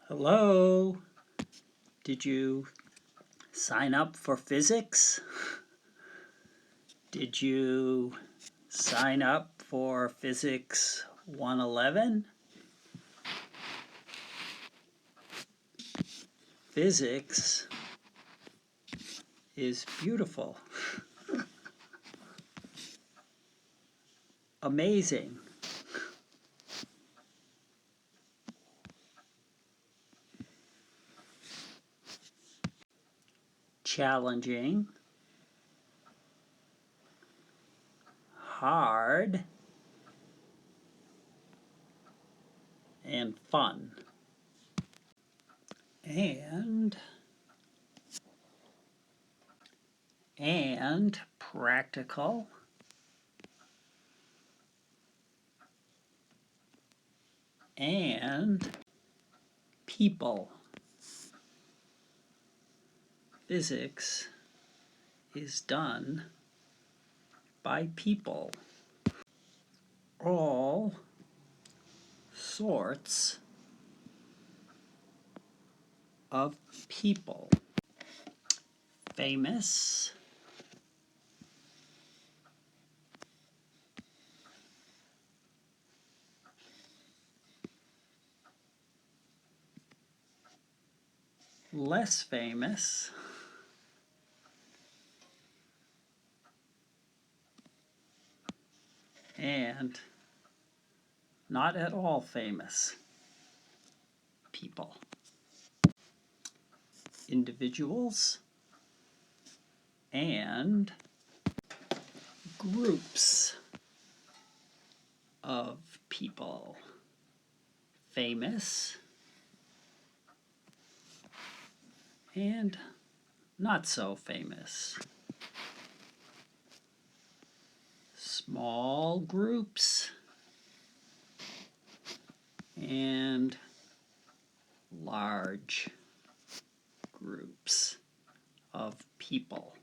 Hello? Did you sign up for physics? Did you sign up for Physics 111? Physics is beautiful. Amazing. Challenging. Hard. And fun. And practical. And people. Physics is done by people. All sorts of people. Famous, less famous, and not at all famous people. Individuals and groups of people. Famous and not so famous. Small groups and large groups of people.